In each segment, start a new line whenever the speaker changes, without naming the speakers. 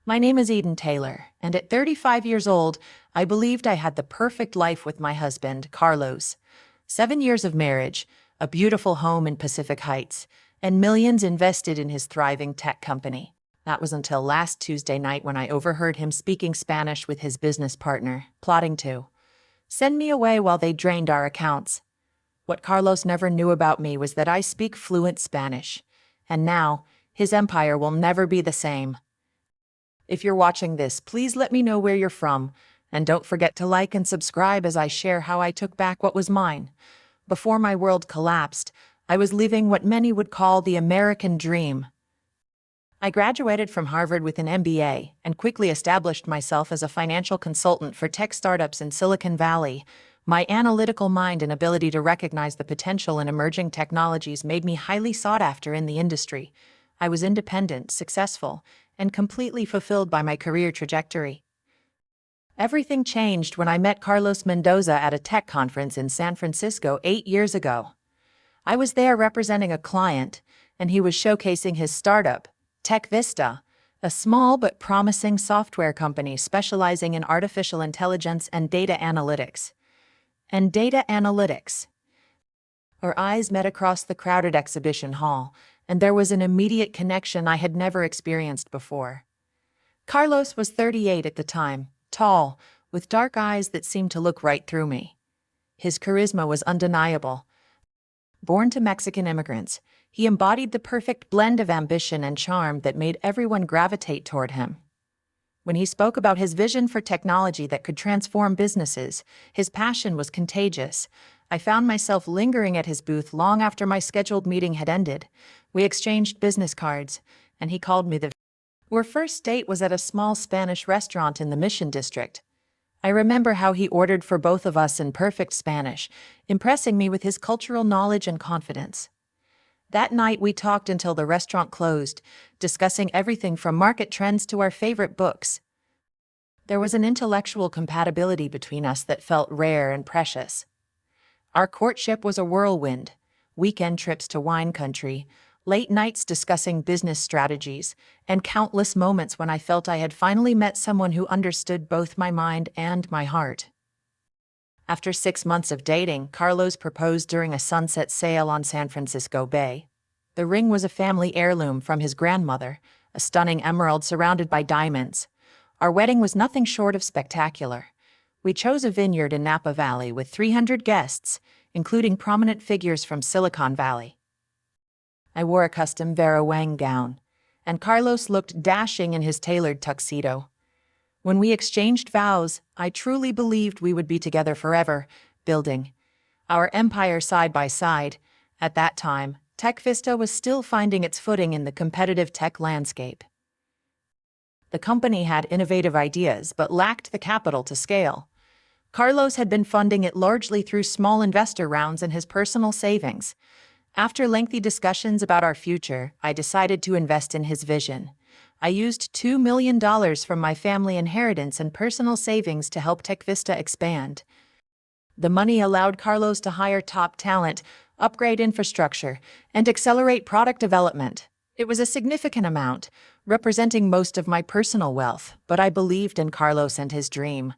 My name is Eden Taylor, and at 35 years old, I believed I had the perfect life with my husband, Carlos. 7 years of marriage, a beautiful home in Pacific Heights, and millions invested in his thriving tech company. That was until last Tuesday night when I overheard him speaking Spanish with his business partner, plotting to send me away while they drained our accounts. What Carlos never knew about me was that I speak fluent Spanish, and now his empire will never be the same. If you're watching this, please let me know where you're from, and don't forget to like and subscribe as I share how I took back what was mine. Before my world collapsed, I was living what many would call the American dream. I graduated from Harvard with an MBA and quickly established myself as a financial consultant for tech startups in Silicon Valley. My analytical mind and ability to recognize the potential in emerging technologies made me highly sought after in the industry. I was independent, successful, and completely fulfilled by my career trajectory. Everything changed when I met Carlos Mendoza at a tech conference in San Francisco 8 years ago. I was there representing a client, and he was showcasing his startup, TechVista, a small but promising software company specializing in artificial intelligence and data analytics. Our eyes met across the crowded exhibition hall, and there was an immediate connection I had never experienced before. Carlos was 38 at the time, tall, with dark eyes that seemed to look right through me. His charisma was undeniable. Born to Mexican immigrants, he embodied the perfect blend of ambition and charm that made everyone gravitate toward him. When he spoke about his vision for technology that could transform businesses, his passion was contagious. I found myself lingering at his booth long after my scheduled meeting had ended. We exchanged business cards, and he called me the... Our first date was at a small Spanish restaurant in the Mission District. I remember how he ordered for both of us in perfect Spanish, impressing me with his cultural knowledge and confidence. That night we talked until the restaurant closed, discussing everything from market trends to our favorite books. There was an intellectual compatibility between us that felt rare and precious. Our courtship was a whirlwind: weekend trips to wine country, late nights discussing business strategies, and countless moments when I felt I had finally met someone who understood both my mind and my heart. After 6 months of dating, Carlos proposed during a sunset sail on San Francisco Bay. The ring was a family heirloom from his grandmother, a stunning emerald surrounded by diamonds. Our wedding was nothing short of spectacular. We chose a vineyard in Napa Valley with 300 guests, including prominent figures from Silicon Valley. I wore a custom Vera Wang gown, and Carlos looked dashing in his tailored tuxedo. When we exchanged vows, I truly believed we would be together forever, building our empire side by side. At that time, TechVista was still finding its footing in the competitive tech landscape. The company had innovative ideas but lacked the capital to scale. Carlos had been funding it largely through small investor rounds and his personal savings. After lengthy discussions about our future, I decided to invest in his vision. I used $2 million from my family inheritance and personal savings to help TechVista expand. The money allowed Carlos to hire top talent, upgrade infrastructure, and accelerate product development. It was a significant amount, representing most of my personal wealth, but I believed in Carlos and his dream.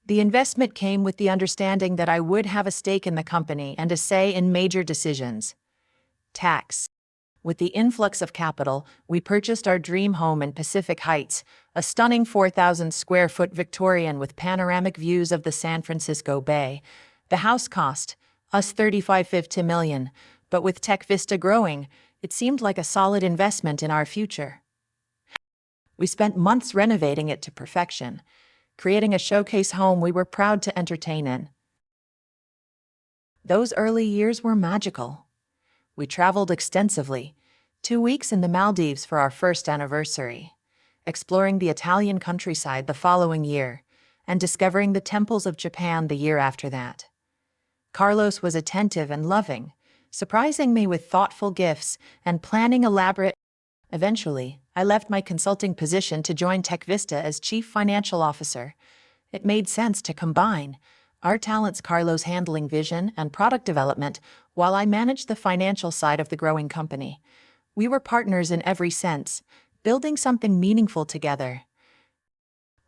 The investment came with the understanding that I would have a stake in the company and a say in major decisions. Tax. With the influx of capital, we purchased our dream home in Pacific Heights, a stunning 4,000-square-foot Victorian with panoramic views of the San Francisco Bay. The house cost us $35.50 million, but with TechVista growing, it seemed like a solid investment in our future. We spent months renovating it to perfection, creating a showcase home we were proud to entertain in. Those early years were magical. We traveled extensively, 2 weeks in the Maldives for our first anniversary, exploring the Italian countryside the following year, and discovering the temples of Japan the year after that. Carlos was attentive and loving, surprising me with thoughtful gifts and planning elaborate. Eventually, I left my consulting position to join TechVista as Chief Financial Officer. It made sense to combine our talents, Carlos handling vision and product development, while I managed the financial side of the growing company. We were partners in every sense, building something meaningful together.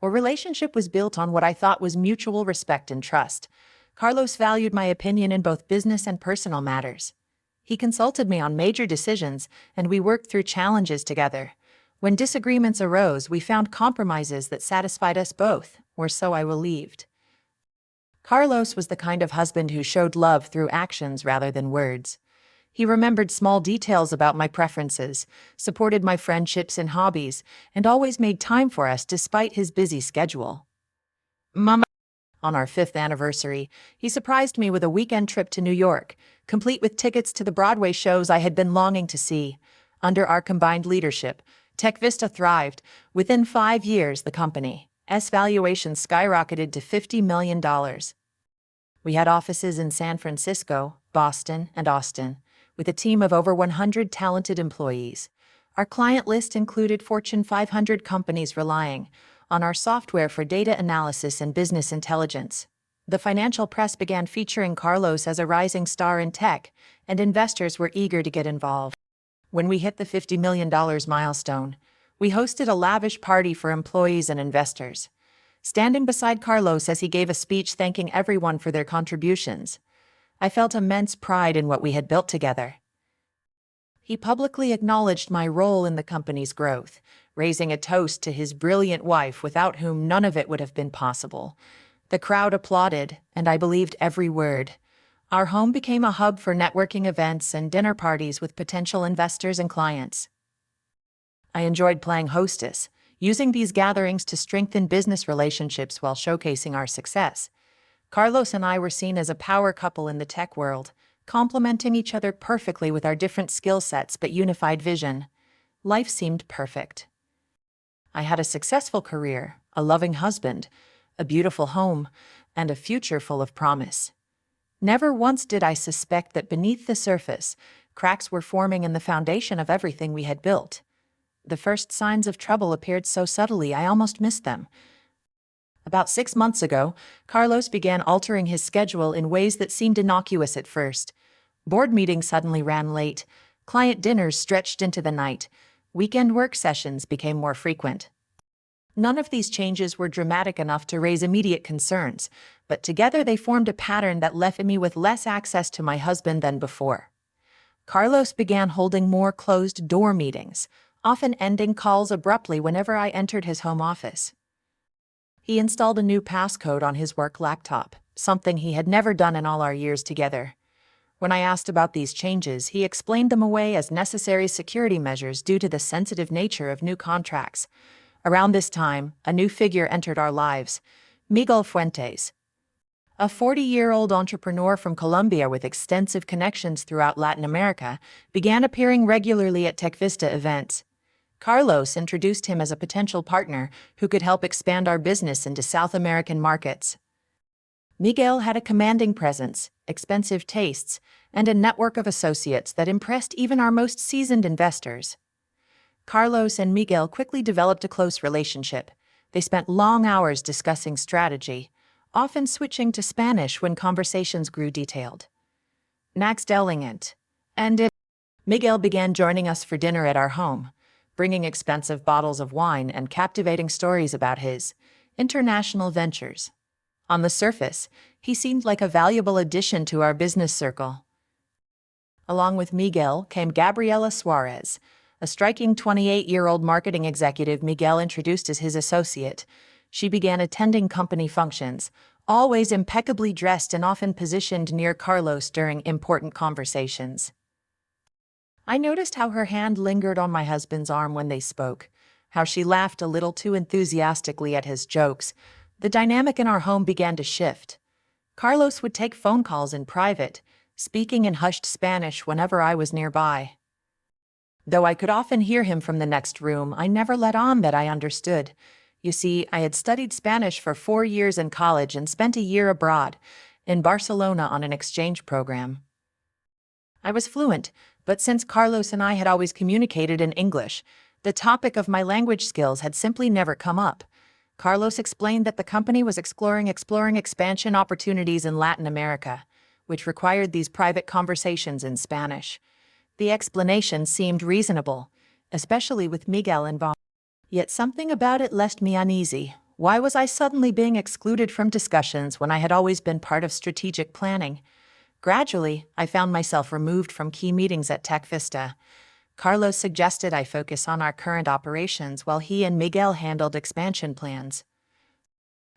Our relationship was built on what I thought was mutual respect and trust. Carlos valued my opinion in both business and personal matters. He consulted me on major decisions, and we worked through challenges together. When disagreements arose, we found compromises that satisfied us both, or so I believed. Carlos was the kind of husband who showed love through actions rather than words. He remembered small details about my preferences, supported my friendships and hobbies, and always made time for us despite his busy schedule. Mama. On our 5th anniversary, he surprised me with a weekend trip to New York, complete with tickets to the Broadway shows I had been longing to see. Under our combined leadership, TechVista thrived. Within 5 years, the company's valuation skyrocketed to $50 million. We had offices in San Francisco, Boston, and Austin, with a team of over 100 talented employees. Our client list included Fortune 500 companies relying on our software for data analysis and business intelligence. The financial press began featuring Carlos as a rising star in tech, and investors were eager to get involved. When we hit the $50 million milestone, we hosted a lavish party for employees and investors. Standing beside Carlos as he gave a speech thanking everyone for their contributions, I felt immense pride in what we had built together. He publicly acknowledged my role in the company's growth, raising a toast to his brilliant wife without whom none of it would have been possible. The crowd applauded, and I believed every word. Our home became a hub for networking events and dinner parties with potential investors and clients. I enjoyed playing hostess, using these gatherings to strengthen business relationships while showcasing our success. Carlos and I were seen as a power couple in the tech world, complementing each other perfectly with our different skill sets but unified vision. Life seemed perfect. I had a successful career, a loving husband, a beautiful home, and a future full of promise. Never once did I suspect that beneath the surface, cracks were forming in the foundation of everything we had built. The first signs of trouble appeared so subtly I almost missed them. About 6 months ago, Carlos began altering his schedule in ways that seemed innocuous at first. Board meetings suddenly ran late, client dinners stretched into the night, weekend work sessions became more frequent. None of these changes were dramatic enough to raise immediate concerns, but together they formed a pattern that left me with less access to my husband than before. Carlos began holding more closed-door meetings, often ending calls abruptly whenever I entered his home office. He installed a new passcode on his work laptop, something he had never done in all our years together. When I asked about these changes, he explained them away as necessary security measures due to the sensitive nature of new contracts. Around this time, a new figure entered our lives, Miguel Fuentes. A 40-year-old entrepreneur from Colombia with extensive connections throughout Latin America began appearing regularly at TechVista events. Carlos introduced him as a potential partner who could help expand our business into South American markets. Miguel had a commanding presence, expensive tastes, and a network of associates that impressed even our most seasoned investors. Carlos and Miguel quickly developed a close relationship. They spent long hours discussing strategy, often switching to Spanish when conversations grew detailed. Next elegant, and Miguel began joining us for dinner at our home, bringing expensive bottles of wine and captivating stories about his international ventures. On the surface, he seemed like a valuable addition to our business circle. Along with Miguel came Gabriela Suarez, a striking 28-year-old marketing executive Miguel introduced as his associate. She began attending company functions, always impeccably dressed and often positioned near Carlos during important conversations. I noticed how her hand lingered on my husband's arm when they spoke, how she laughed a little too enthusiastically at his jokes. The dynamic in our home began to shift. Carlos would take phone calls in private, speaking in hushed Spanish whenever I was nearby. Though I could often hear him from the next room, I never let on that I understood. You see, I had studied Spanish for 4 years in college and spent a year abroad, in Barcelona on an exchange program. I was fluent, but since Carlos and I had always communicated in English, the topic of my language skills had simply never come up. Carlos explained that the company was exploring expansion opportunities in Latin America, which required these private conversations in Spanish. The explanation seemed reasonable, especially with Miguel involved. Yet something about it left me uneasy. Why was I suddenly being excluded from discussions when I had always been part of strategic planning? Gradually, I found myself removed from key meetings at Tech Vista. Carlos suggested I focus on our current operations while he and Miguel handled expansion plans.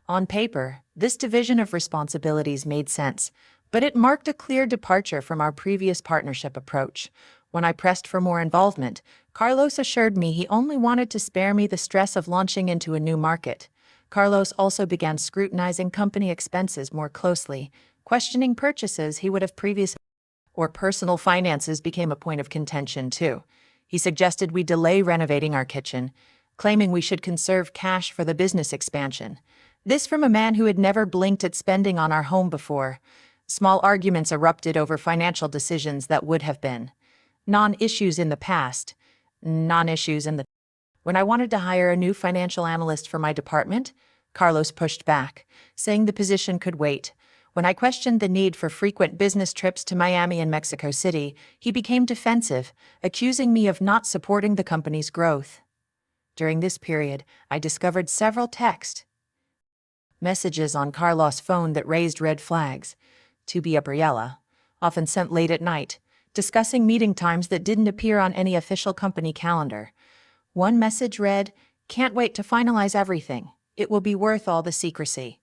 On paper, this division of responsibilities made sense, but it marked a clear departure from our previous partnership approach. When I pressed for more involvement, Carlos assured me he only wanted to spare me the stress of launching into a new market. Carlos also began scrutinizing company expenses more closely, questioning purchases he would have previously or personal finances became a point of contention too. He suggested we delay renovating our kitchen, claiming we should conserve cash for the business expansion. This from a man who had never blinked at spending on our home before. Small arguments erupted over financial decisions that would have been non-issues in the past, non-issues in the... When I wanted to hire a new financial analyst for my department, Carlos pushed back, saying the position could wait. When I questioned the need for frequent business trips to Miami and Mexico City, he became defensive, accusing me of not supporting the company's growth. During this period, I discovered several text messages on Carlos' phone that raised red flags. To be Gabriella, often sent late at night, discussing meeting times that didn't appear on any official company calendar. One message read, "Can't wait to finalize everything. It will be worth all the secrecy."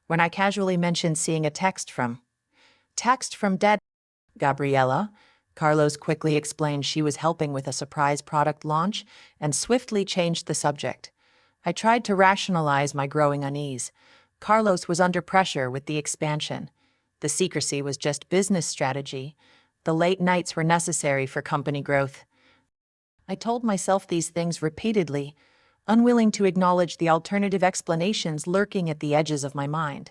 When I casually mentioned seeing a text from dead Gabriella, Carlos quickly explained she was helping with a surprise product launch and swiftly changed the subject. I tried to rationalize my growing unease. Carlos was under pressure with the expansion. The secrecy was just business strategy. The late nights were necessary for company growth. I told myself these things repeatedly, unwilling to acknowledge the alternative explanations lurking at the edges of my mind.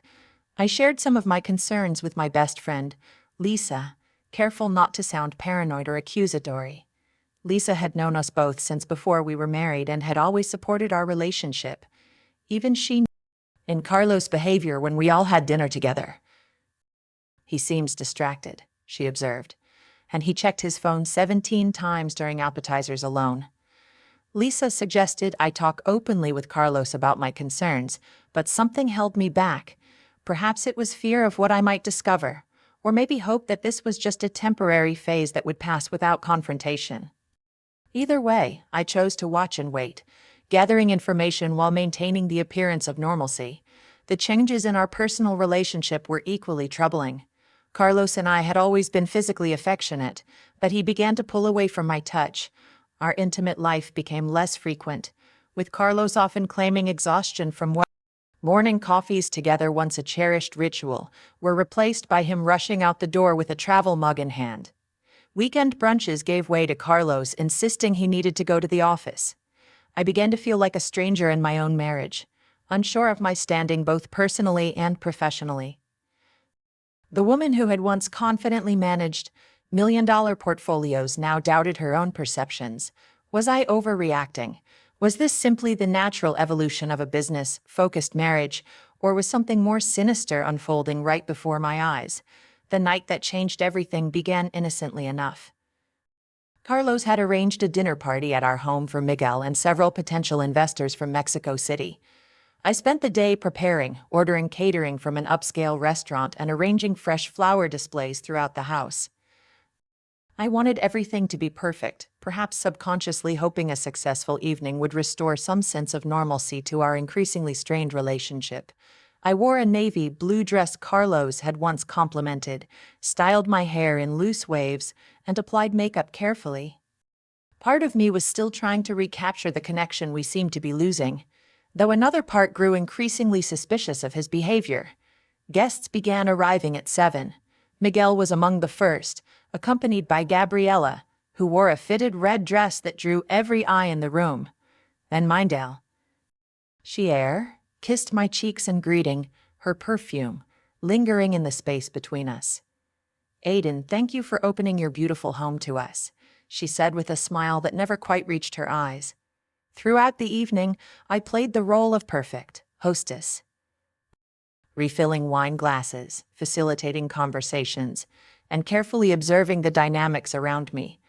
I shared some of my concerns with my best friend, Lisa, careful not to sound paranoid or accusatory. Lisa had known us both since before we were married and had always supported our relationship. Even she knew in Carlos' behavior when we all had dinner together. "He seems distracted," she observed, and he checked his phone 17 times during appetizers alone. Lisa suggested I talk openly with Carlos about my concerns, but something held me back. Perhaps it was fear of what I might discover, or maybe hope that this was just a temporary phase that would pass without confrontation. Either way, I chose to watch and wait, gathering information while maintaining the appearance of normalcy. The changes in our personal relationship were equally troubling. Carlos and I had always been physically affectionate, but he began to pull away from my touch. Our intimate life became less frequent, with Carlos often claiming exhaustion from work. Morning coffees together, once a cherished ritual, were replaced by him rushing out the door with a travel mug in hand. Weekend brunches gave way to Carlos insisting he needed to go to the office. I began to feel like a stranger in my own marriage, unsure of my standing both personally and professionally. The woman who had once confidently managed million-dollar portfolios now doubted her own perceptions. Was I overreacting? Was this simply the natural evolution of a business-focused marriage, or was something more sinister unfolding right before my eyes? The night that changed everything began innocently enough. Carlos had arranged a dinner party at our home for Miguel and several potential investors from Mexico City. I spent the day preparing, ordering catering from an upscale restaurant and arranging fresh flower displays throughout the house. I wanted everything to be perfect, perhaps subconsciously hoping a successful evening would restore some sense of normalcy to our increasingly strained relationship. I wore a navy blue dress Carlos had once complimented, styled my hair in loose waves, and applied makeup carefully. Part of me was still trying to recapture the connection we seemed to be losing, though another part grew increasingly suspicious of his behavior. Guests began arriving at 7. Miguel was among the first, accompanied by Gabriella, who wore a fitted red dress that drew every eye in the room. Then Mindell. She kissed my cheeks in greeting, her perfume lingering in the space between us. "Aiden, thank you for opening your beautiful home to us," she said with a smile that never quite reached her eyes. Throughout the evening, I played the role of perfect hostess, refilling wine glasses, facilitating conversations, and carefully observing the dynamics around me.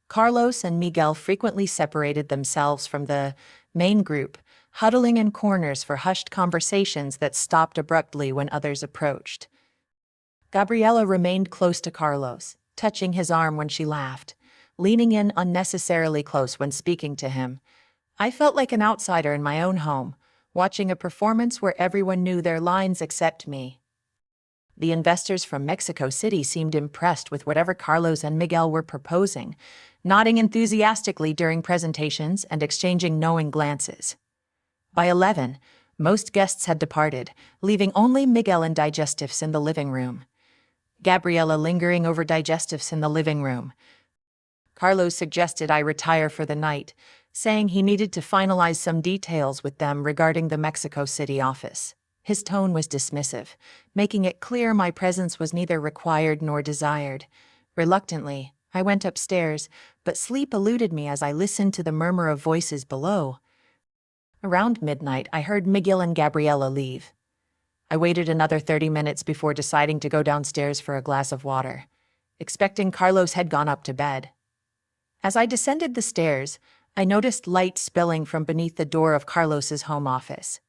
Carlos and Miguel frequently separated themselves from the main group, huddling in corners for hushed conversations that stopped abruptly when others approached. Gabriella remained close to Carlos, touching his arm when she laughed, leaning in unnecessarily close when speaking to him. I felt like an outsider in my own home, watching a performance where everyone knew their lines except me. The investors from Mexico City seemed impressed with whatever Carlos and Miguel were proposing, nodding enthusiastically during presentations and exchanging knowing glances. By 11, most guests had departed, leaving only Miguel and digestives in the living room. Gabriella lingering over digestives in the living room. Carlos suggested I retire for the night, saying he needed to finalize some details with them regarding the Mexico City office. His tone was dismissive, making it clear my presence was neither required nor desired. Reluctantly, I went upstairs, but sleep eluded me as I listened to the murmur of voices below. Around midnight, I heard Miguel and Gabriella leave. I waited another 30 minutes before deciding to go downstairs for a glass of water, expecting Carlos had gone up to bed. As I descended the stairs, I noticed light spilling from beneath the door of Carlos's home office.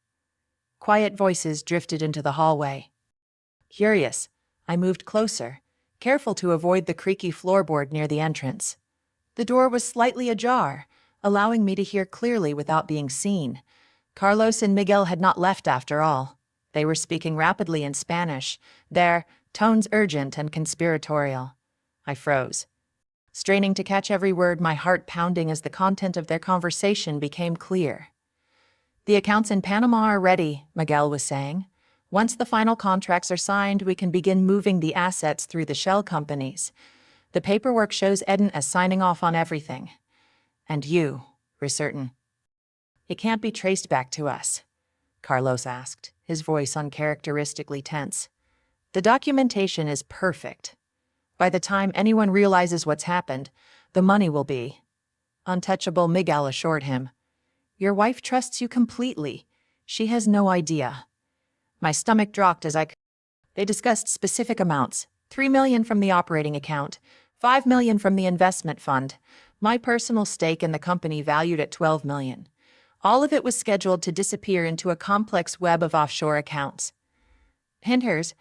Quiet voices drifted into the hallway. Curious, I moved closer, careful to avoid the creaky floorboard near the entrance. The door was slightly ajar, allowing me to hear clearly without being seen. Carlos and Miguel had not left after all. They were speaking rapidly in Spanish, their tones urgent and conspiratorial. I froze, straining to catch every word, my heart pounding as the content of their conversation became clear. The accounts in Panama are ready, Miguel was saying. Once the final contracts are signed, we can begin moving the assets through the shell companies. The paperwork shows Eden as signing off on everything. And you, we're certain. It can't be traced back to us, Carlos asked, his voice uncharacteristically tense. The documentation is perfect. By the time anyone realizes what's happened, the money will be untouchable, Miguel assured him. Your wife trusts you completely. She has no idea. My stomach dropped as They discussed specific amounts, $3 million from the operating account, $5 million from the investment fund, my personal stake in the company valued at $12 million. All of it was scheduled to disappear into a complex web of offshore accounts. Hinters.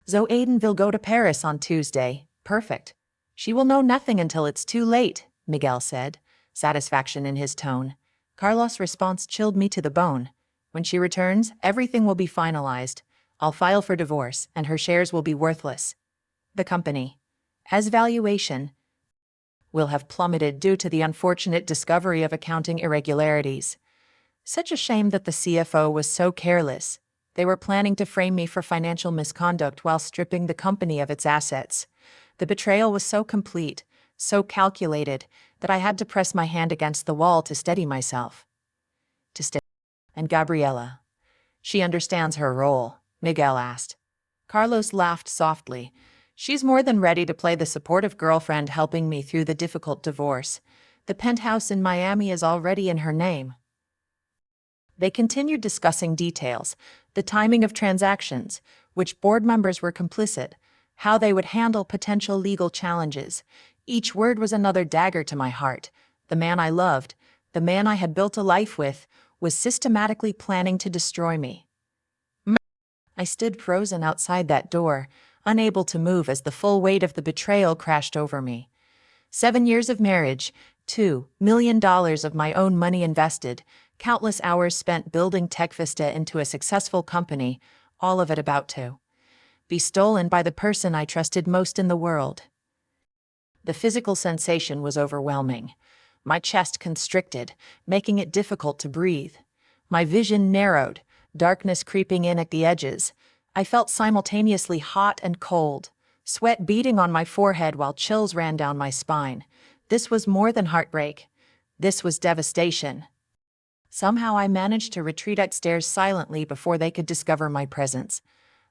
Zoe Aiden will go to Paris on Tuesday. Perfect. She will know nothing until it's too late, Miguel said, satisfaction in his tone. Carlos' response chilled me to the bone. When she returns, everything will be finalized. I'll file for divorce, and her shares will be worthless. The company, as valuation, will have plummeted due to the unfortunate discovery of accounting irregularities. Such a shame that the CFO was so careless. They were planning to frame me for financial misconduct while stripping the company of its assets. The betrayal was so complete, so calculated, that I had to press my hand against the wall to steady myself. And Gabriella. She understands her role, Miguel asked. Carlos laughed softly. She's more than ready to play the supportive girlfriend helping me through the difficult divorce. The penthouse in Miami is already in her name. They continued discussing details, the timing of transactions, which board members were complicit, how they would handle potential legal challenges. Each word was another dagger to my heart. The man I loved, the man I had built a life with, was systematically planning to destroy me. I stood frozen outside that door, unable to move as the full weight of the betrayal crashed over me. 7 years of marriage, $2 million of my own money invested, countless hours spent building TechVista into a successful company, all of it about to be stolen by the person I trusted most in the world. The physical sensation was overwhelming. My chest constricted, making it difficult to breathe. My vision narrowed, darkness creeping in at the edges. I felt simultaneously hot and cold, sweat beading on my forehead while chills ran down my spine. This was more than heartbreak. This was devastation. Somehow I managed to retreat upstairs silently before they could discover my presence.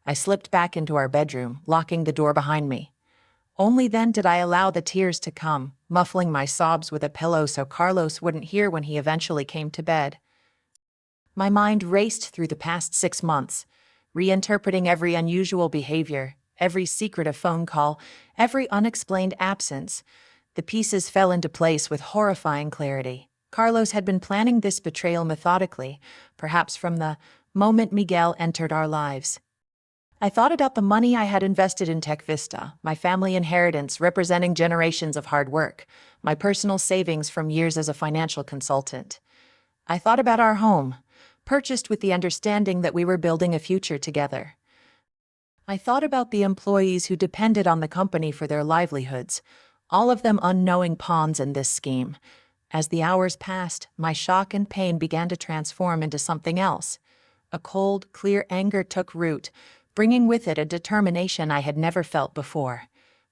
I slipped back into our bedroom, locking the door behind me. Only then did I allow the tears to come, muffling my sobs with a pillow so Carlos wouldn't hear when he eventually came to bed. My mind raced through the past 6 months, reinterpreting every unusual behavior, every secretive phone call, every unexplained absence. The pieces fell into place with horrifying clarity. Carlos had been planning this betrayal methodically, perhaps from the moment Miguel entered our lives. I thought about the money I had invested in Tech Vista, my family inheritance representing generations of hard work, my personal savings from years as a financial consultant. I thought about our home, purchased with the understanding that we were building a future together. I thought about the employees who depended on the company for their livelihoods, all of them unknowing pawns in this scheme. As the hours passed, my shock and pain began to transform into something else. A cold, clear anger took root, bringing with it a determination I had never felt before.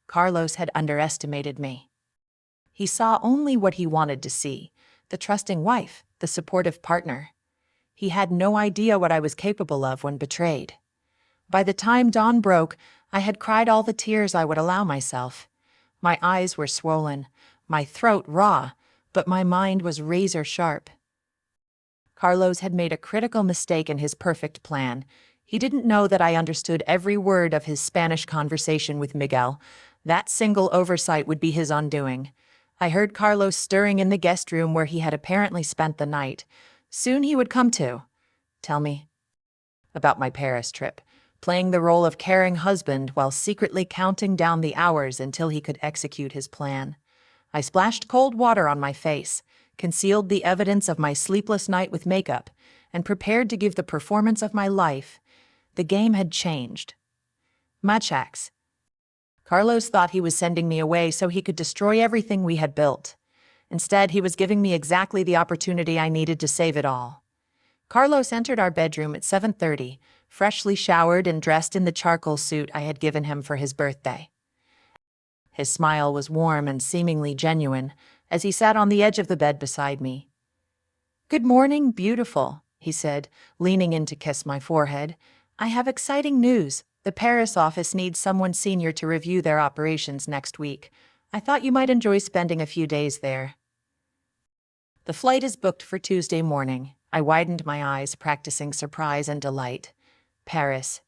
Carlos had underestimated me. He saw only what he wanted to see, the trusting wife, the supportive partner. He had no idea what I was capable of when betrayed. By the time dawn broke, I had cried all the tears I would allow myself. My eyes were swollen, my throat raw, but my mind was razor sharp. Carlos had made a critical mistake in his perfect plan. He didn't know that I understood every word of his Spanish conversation with Miguel. That single oversight would be his undoing. I heard Carlos stirring in the guest room where he had apparently spent the night. Soon he would come to. Tell me about my Paris trip, playing the role of caring husband while secretly counting down the hours until he could execute his plan. I splashed cold water on my face, concealed the evidence of my sleepless night with makeup, and prepared to give the performance of my life. The game had changed. Machax. Carlos thought he was sending me away so he could destroy everything we had built. Instead, he was giving me exactly the opportunity I needed to save it all. Carlos entered our bedroom at 7:30, freshly showered and dressed in the charcoal suit I had given him for his birthday. His smile was warm and seemingly genuine as he sat on the edge of the bed beside me. "Good morning, beautiful," he said, leaning in to kiss my forehead. "I have exciting news. The Paris office needs someone senior to review their operations next week. I thought you might enjoy spending a few days there." "The flight is booked for Tuesday morning." I widened my eyes, practicing surprise and delight. "Paris.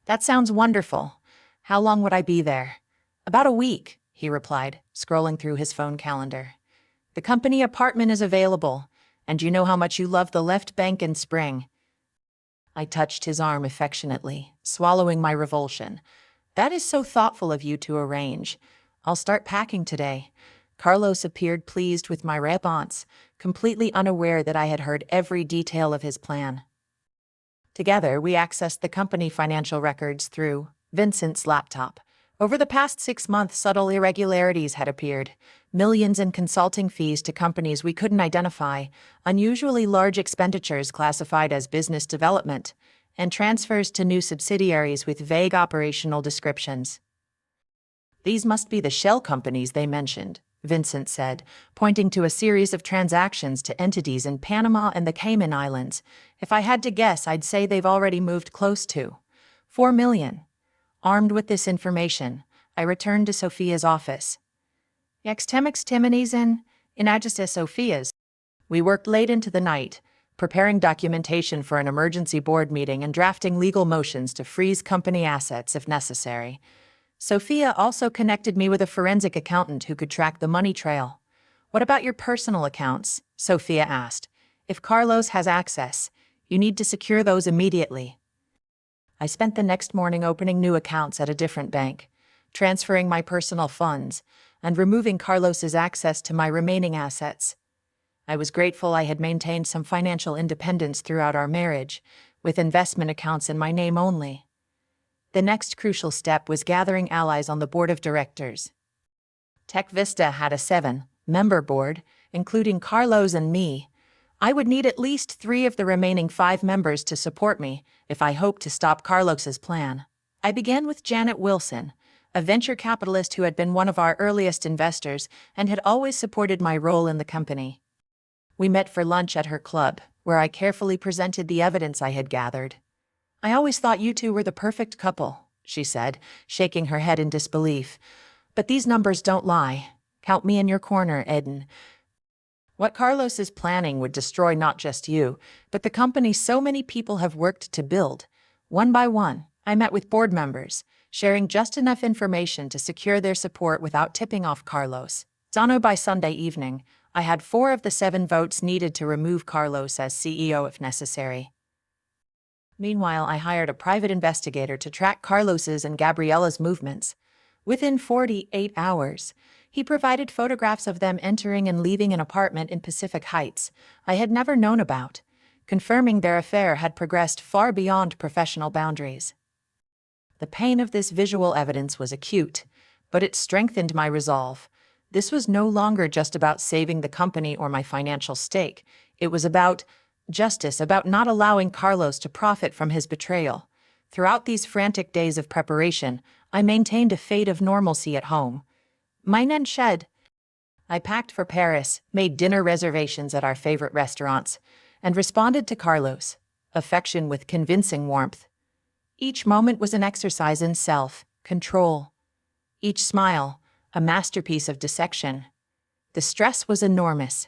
That sounds wonderful. How long would I be there?" "About a week," he replied, scrolling through his phone calendar. "The company apartment is available, and you know how much you love the left bank in spring." I touched his arm affectionately, swallowing my revulsion. "That is so thoughtful of you to arrange. I'll start packing today." Carlos appeared pleased with my response, completely unaware that I had heard every detail of his plan. Together, we accessed the company financial records through Vincent's laptop. Over the past 6 months, subtle irregularities had appeared. Millions in consulting fees to companies we couldn't identify, unusually large expenditures classified as business development, and transfers to new subsidiaries with vague operational descriptions. "These must be the shell companies they mentioned," Vincent said, pointing to a series of transactions to entities in Panama and the Cayman Islands. "If I had to guess, I'd say they've already moved close to 4 million. Armed with this information, I returned to Sophia's office. "Yextemix Timonies in Agistus Sophia's." We worked late into the night, preparing documentation for an emergency board meeting and drafting legal motions to freeze company assets if necessary. Sophia also connected me with a forensic accountant who could track the money trail. "What about your personal accounts?" Sophia asked. "If Carlos has access, you need to secure those immediately." I spent the next morning opening new accounts at a different bank, transferring my personal funds, and removing Carlos's access to my remaining assets. I was grateful I had maintained some financial independence throughout our marriage, with investment accounts in my name only. The next crucial step was gathering allies on the board of directors. Tech Vista had a 7-member board, including Carlos and me. I would need at least 3 of the remaining 5 members to support me if I hoped to stop Carlos's plan. I began with Janet Wilson, a venture capitalist who had been one of our earliest investors and had always supported my role in the company. We met for lunch at her club, where I carefully presented the evidence I had gathered. "I always thought you two were the perfect couple," she said, shaking her head in disbelief. "But these numbers don't lie. Count me in your corner, Eden. What Carlos is planning would destroy not just you, but the company so many people have worked to build." One by one, I met with board members, sharing just enough information to secure their support without tipping off Carlos. By Sunday evening, I had 4 of the 7 votes needed to remove Carlos as CEO if necessary. Meanwhile, I hired a private investigator to track Carlos's and Gabriella's movements. Within 48 hours, he provided photographs of them entering and leaving an apartment in Pacific Heights I had never known about, confirming their affair had progressed far beyond professional boundaries. The pain of this visual evidence was acute, but it strengthened my resolve. This was no longer just about saving the company or my financial stake. It was about justice, about not allowing Carlos to profit from his betrayal. Throughout these frantic days of preparation, I maintained a fade of normalcy at home. Mine and shed. I packed for Paris, made dinner reservations at our favorite restaurants, and responded to Carlos' affection with convincing warmth. Each moment was an exercise in self-control. Each smile, a masterpiece of dissection. The stress was enormous.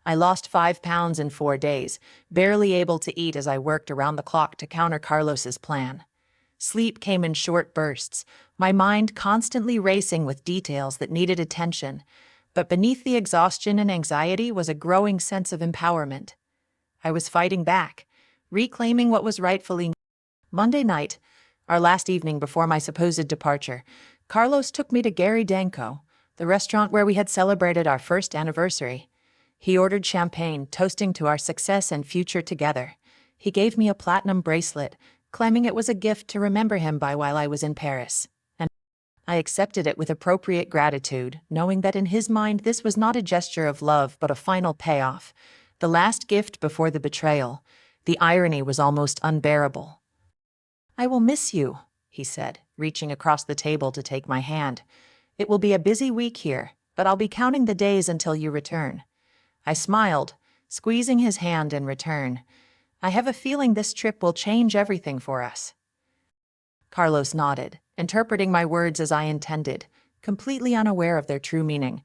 I lost 5 pounds in 4 days, barely able to eat as I worked around the clock to counter Carlos's plan. Sleep came in short bursts, my mind constantly racing with details that needed attention, but beneath the exhaustion and anxiety was a growing sense of empowerment. I was fighting back, reclaiming what was rightfully mine. Monday night, our last evening before my supposed departure, Carlos took me to Gary Danko, the restaurant where we had celebrated our first anniversary. He ordered champagne, toasting to our success and future together. He gave me a platinum bracelet, claiming it was a gift to remember him by while I was in Paris. And I accepted it with appropriate gratitude, knowing that in his mind this was not a gesture of love but a final payoff. The last gift before the betrayal. The irony was almost unbearable. "I will miss you," he said, reaching across the table to take my hand. "It will be a busy week here, but I'll be counting the days until you return." I smiled, squeezing his hand in return. "I have a feeling this trip will change everything for us." Carlos nodded, interpreting my words as I intended, completely unaware of their true meaning.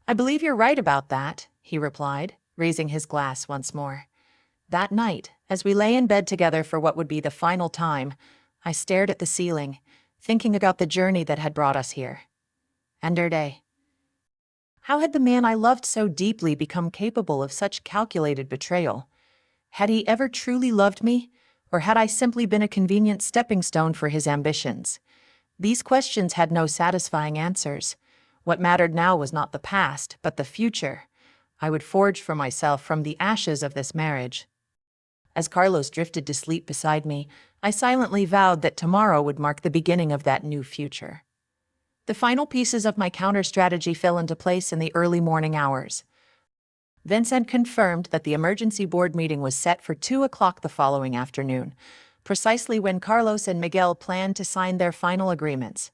"I believe you're right about that," he replied, raising his glass once more. That night, as we lay in bed together for what would be the final time, I stared at the ceiling, thinking about the journey that had brought us here. Day. How had the man I loved so deeply become capable of such calculated betrayal? Had he ever truly loved me, or had I simply been a convenient stepping stone for his ambitions? These questions had no satisfying answers. What mattered now was not the past, but the future I would forge for myself from the ashes of this marriage. As Carlos drifted to sleep beside me, I silently vowed that tomorrow would mark the beginning of that new future. The final pieces of my counter-strategy fell into place in the early morning hours. Vincent confirmed that the emergency board meeting was set for 2 o'clock the following afternoon, precisely when Carlos and Miguel planned to sign their final agreements.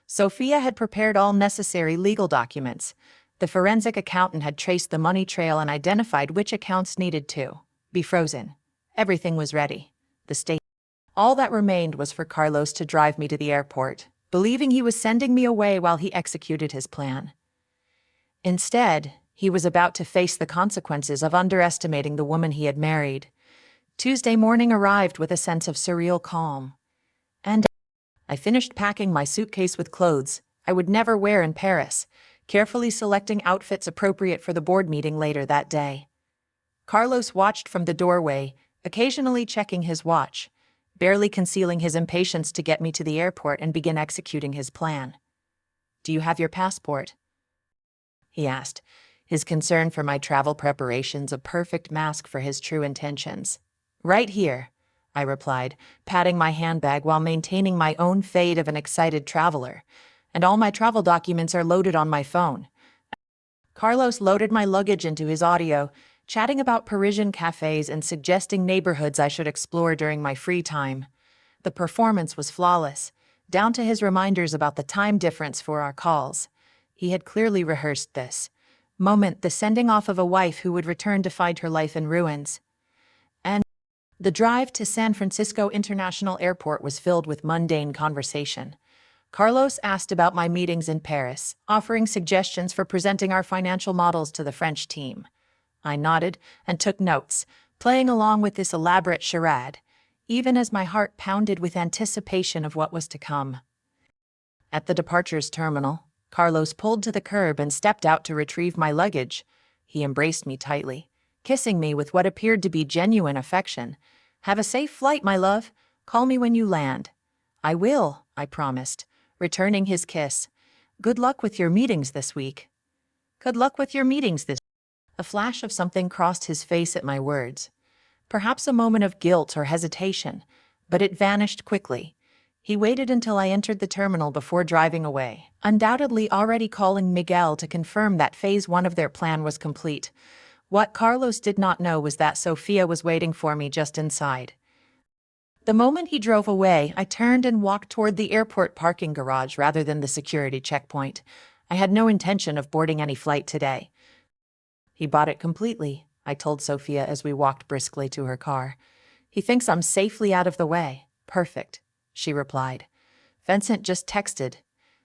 Sophia had prepared all necessary legal documents. The forensic accountant had traced the money trail and identified which accounts needed to be frozen. Everything was ready. All that remained was for Carlos to drive me to the airport, believing he was sending me away while he executed his plan. Instead, he was about to face the consequences of underestimating the woman he had married. Tuesday morning arrived with a sense of surreal calm. And I finished packing my suitcase with clothes I would never wear in Paris, carefully selecting outfits appropriate for the board meeting later that day. Carlos watched from the doorway, occasionally checking his watch, barely concealing his impatience to get me to the airport and begin executing his plan. "Do you have your passport?" he asked, his concern for my travel preparations a perfect mask for his true intentions. "Right here," I replied, patting my handbag while maintaining my own fade of an excited traveler. "And all my travel documents are loaded on my phone." Carlos loaded my luggage into his audio, chatting about Parisian cafes and suggesting neighborhoods I should explore during my free time. The performance was flawless, down to his reminders about the time difference for our calls. He had clearly rehearsed this moment, the sending off of a wife who would return to find her life in ruins. And the drive to San Francisco International Airport was filled with mundane conversation. Carlos asked about my meetings in Paris, offering suggestions for presenting our financial models to the French team. I nodded and took notes, playing along with this elaborate charade, even as my heart pounded with anticipation of what was to come. At the departures terminal, Carlos pulled to the curb and stepped out to retrieve my luggage. He embraced me tightly, kissing me with what appeared to be genuine affection. "Have a safe flight, my love. Call me when you land." "I will," I promised, returning his kiss. "Good luck with your meetings this week." "Good luck with your meetings this." A flash of something crossed his face at my words. Perhaps a moment of guilt or hesitation, but it vanished quickly. He waited until I entered the terminal before driving away, undoubtedly already calling Miguel to confirm that phase 1 of their plan was complete. What Carlos did not know was that Sofia was waiting for me just inside. The moment he drove away, I turned and walked toward the airport parking garage rather than the security checkpoint. I had no intention of boarding any flight today. "He bought it completely," I told Sofia as we walked briskly to her car. "He thinks I'm safely out of the way." "Perfect," she replied. "Vincent just texted.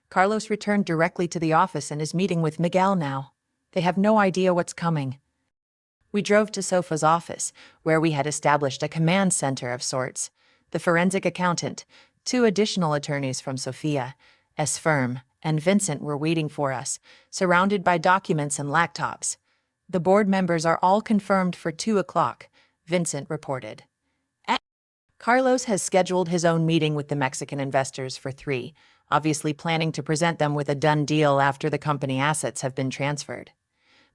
Carlos returned directly to the office and is meeting with Miguel now. They have no idea what's coming." We drove to Sofa's office, where we had established a command center of sorts. The forensic accountant, 2 additional attorneys from Sofia's firm, and Vincent were waiting for us, surrounded by documents and laptops. "The board members are all confirmed for 2 o'clock, Vincent reported. Carlos has scheduled his own meeting with the Mexican investors for 3, obviously planning to present them with a done deal after the company assets have been transferred.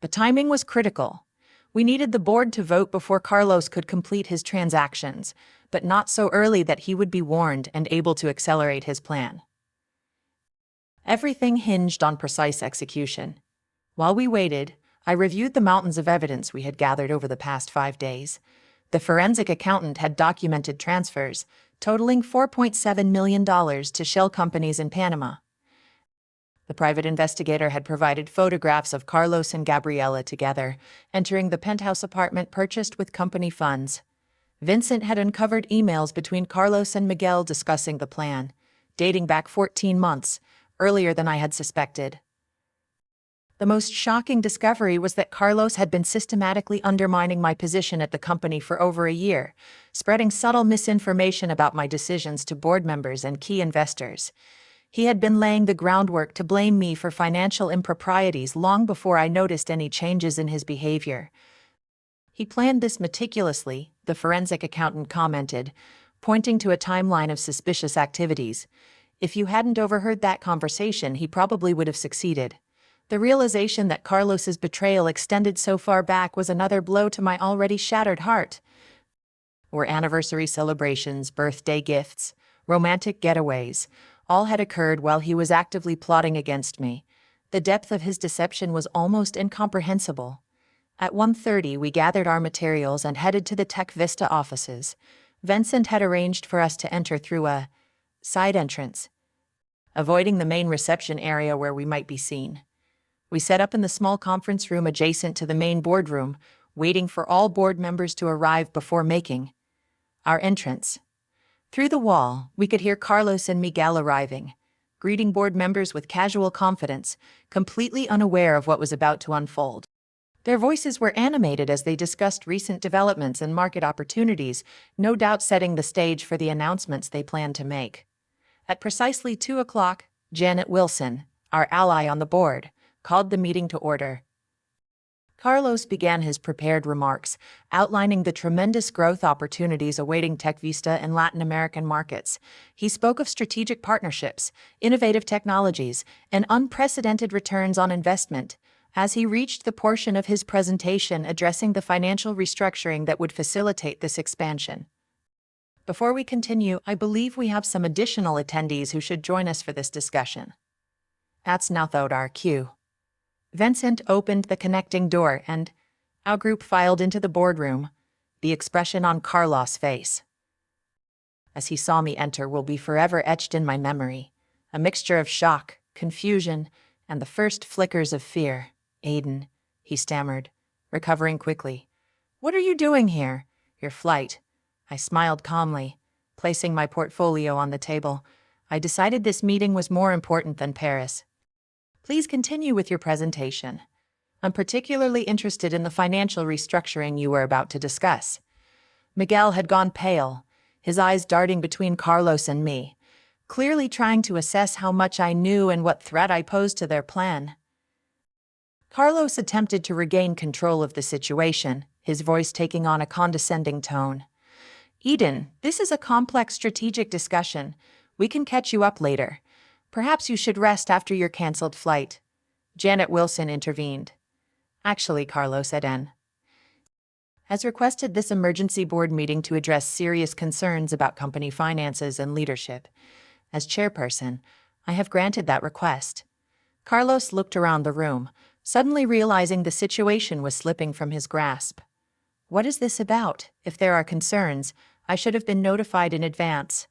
But timing was critical. We needed the board to vote before Carlos could complete his transactions, but not so early that he would be warned and able to accelerate his plan. Everything hinged on precise execution. While we waited, I reviewed the mountains of evidence we had gathered over the past 5 days. The forensic accountant had documented transfers, totaling $4.7 million to shell companies in Panama. The private investigator had provided photographs of Carlos and Gabriela together, entering the penthouse apartment purchased with company funds. Vincent had uncovered emails between Carlos and Miguel discussing the plan, dating back 14 months, earlier than I had suspected. The most shocking discovery was that Carlos had been systematically undermining my position at the company for over a year, spreading subtle misinformation about my decisions to board members and key investors. He had been laying the groundwork to blame me for financial improprieties long before I noticed any changes in his behavior. "He planned this meticulously," the forensic accountant commented, pointing to a timeline of suspicious activities. "If you hadn't overheard that conversation, he probably would have succeeded." The realization that Carlos's betrayal extended so far back was another blow to my already shattered heart. Were anniversary celebrations, birthday gifts, romantic getaways, all had occurred while he was actively plotting against me. The depth of his deception was almost incomprehensible. At 1:30, we gathered our materials and headed to the Tech Vista offices. Vincent had arranged for us to enter through a side entrance, avoiding the main reception area where we might be seen. We set up in the small conference room adjacent to the main boardroom, waiting for all board members to arrive before making our entrance. Through the wall, we could hear Carlos and Miguel arriving, greeting board members with casual confidence, completely unaware of what was about to unfold. Their voices were animated as they discussed recent developments and market opportunities, no doubt setting the stage for the announcements they planned to make. At precisely 2 o'clock, Janet Wilson, our ally on the board, called the meeting to order. Carlos began his prepared remarks, outlining the tremendous growth opportunities awaiting Tech Vista in Latin American markets. He spoke of strategic partnerships, innovative technologies, and unprecedented returns on investment. As he reached the portion of his presentation addressing the financial restructuring that would facilitate this expansion. Before we continue, I believe we have some additional attendees who should join us for this discussion. That's now our cue. Vincent opened the connecting door and our group filed into the boardroom, the expression on Carlos' face as he saw me enter will be forever etched in my memory, a mixture of shock, confusion, and the first flickers of fear. "Aiden," he stammered, recovering quickly. "What are you doing here?" "Your flight." I smiled calmly, placing my portfolio on the table. "I decided this meeting was more important than Paris. Please continue with your presentation. I'm particularly interested in the financial restructuring you were about to discuss." Miguel had gone pale, his eyes darting between Carlos and me. clearly trying to assess how much I knew and what threat I posed to their plan. Carlos attempted to regain control of the situation, his voice taking on a condescending tone. Eden, this is a complex strategic discussion. We can catch you up later. Perhaps you should rest after your canceled flight. Janet Wilson intervened. Actually, Carlos Eden has requested this emergency board meeting to address serious concerns about company finances and leadership. As chairperson, I have granted that request. Carlos looked around the room, suddenly realizing the situation was slipping from his grasp. What is this about? If there are concerns, I should have been notified in advance.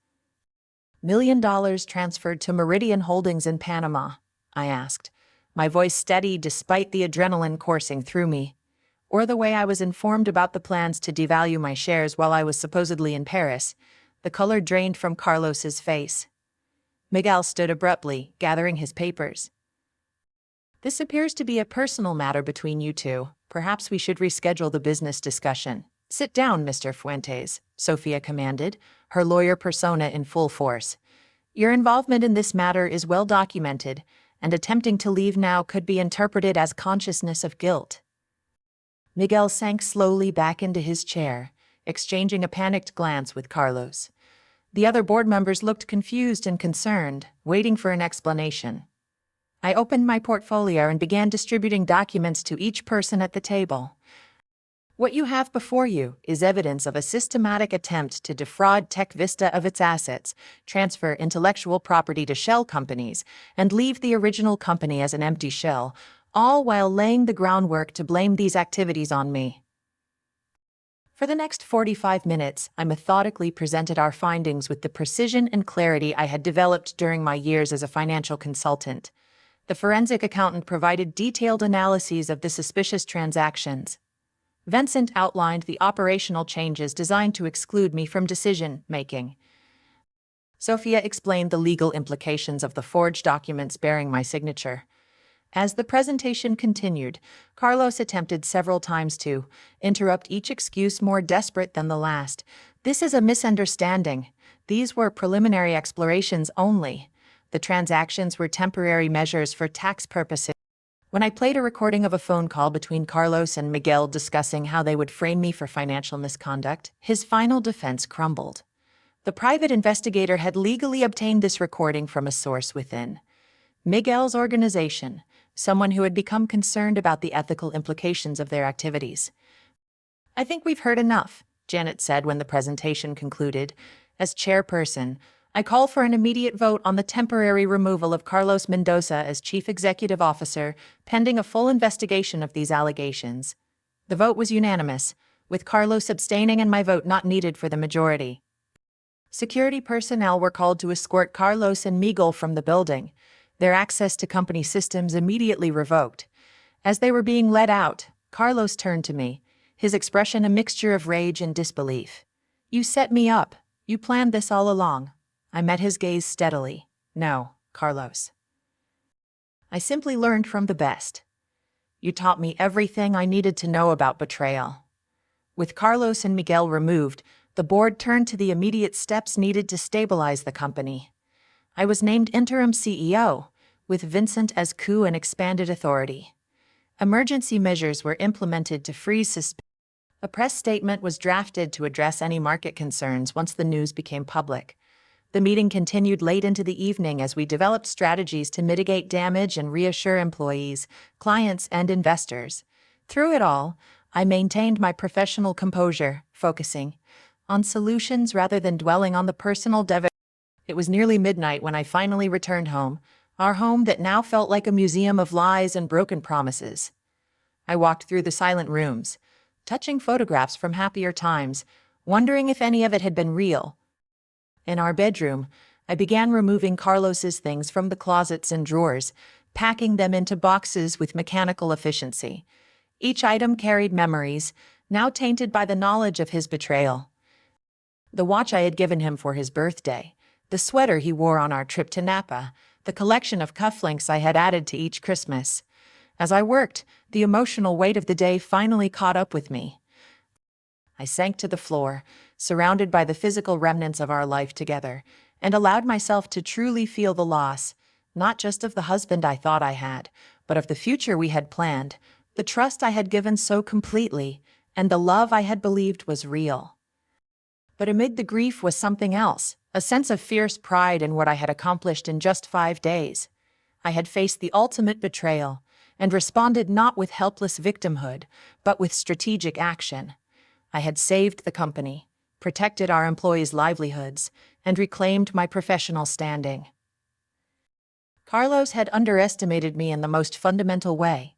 $1 million transferred to Meridian Holdings in Panama, I asked, my voice steady despite the adrenaline coursing through me. Or the way I was informed about the plans to devalue my shares while I was supposedly in Paris. The color drained from Carlos's face. Miguel stood abruptly, gathering his papers. This appears to be a personal matter between you two. Perhaps we should reschedule the business discussion. Sit down, Mr. Fuentes, Sophia commanded, her lawyer persona in full force. Your involvement in this matter is well documented, and attempting to leave now could be interpreted as consciousness of guilt. Miguel sank slowly back into his chair, exchanging a panicked glance with Carlos. The other board members looked confused and concerned, waiting for an explanation. I opened my portfolio and began distributing documents to each person at the table. What you have before you is evidence of a systematic attempt to defraud Tech Vista of its assets, transfer intellectual property to shell companies, and leave the original company as an empty shell, all while laying the groundwork to blame these activities on me. For the next 45 minutes, I methodically presented our findings with the precision and clarity I had developed during my years as a financial consultant. The forensic accountant provided detailed analyses of the suspicious transactions. Vincent outlined the operational changes designed to exclude me from decision-making. Sophia explained the legal implications of the forged documents bearing my signature. As the presentation continued, Carlos attempted several times to interrupt, each excuse more desperate than the last. This is a misunderstanding. These were preliminary explorations only. The transactions were temporary measures for tax purposes. When I played a recording of a phone call between Carlos and Miguel discussing how they would frame me for financial misconduct, his final defense crumbled. The private investigator had legally obtained this recording from a source within Miguel's organization, someone who had become concerned about the ethical implications of their activities. I think we've heard enough, Janet said when the presentation concluded. As chairperson, I call for an immediate vote on the temporary removal of Carlos Mendoza as Chief Executive Officer, pending a full investigation of these allegations. The vote was unanimous, with Carlos abstaining and my vote not needed for the majority. Security personnel were called to escort Carlos and Miguel from the building, their access to company systems immediately revoked. As they were being led out, Carlos turned to me, his expression a mixture of rage and disbelief. You set me up. You planned this all along. I met his gaze steadily. No, Carlos. I simply learned from the best. You taught me everything I needed to know about betrayal. With Carlos and Miguel removed, the board turned to the immediate steps needed to stabilize the company. I was named interim CEO, with Vincent as coup and expanded authority. Emergency measures were implemented to freeze suspension. A press statement was drafted to address any market concerns once the news became public. The meeting continued late into the evening as we developed strategies to mitigate damage and reassure employees, clients, and investors. Through it all, I maintained my professional composure, focusing on solutions rather than dwelling on the personal devastation. It was nearly midnight when I finally returned home, our home that now felt like a museum of lies and broken promises. I walked through the silent rooms, touching photographs from happier times, wondering if any of it had been real. In our bedroom, I began removing Carlos's things from the closets and drawers, packing them into boxes with mechanical efficiency. Each item carried memories, now tainted by the knowledge of his betrayal. The watch I had given him for his birthday, the sweater he wore on our trip to Napa, the collection of cufflinks I had added to each Christmas. As I worked, the emotional weight of the day finally caught up with me. I sank to the floor, surrounded by the physical remnants of our life together, and allowed myself to truly feel the loss, not just of the husband I thought I had, but of the future we had planned, the trust I had given so completely, and the love I had believed was real. But amid the grief was something else, a sense of fierce pride in what I had accomplished in just 5 days. I had faced the ultimate betrayal, and responded not with helpless victimhood, but with strategic action. I had saved the company, protected our employees' livelihoods, and reclaimed my professional standing. Carlos had underestimated me in the most fundamental way.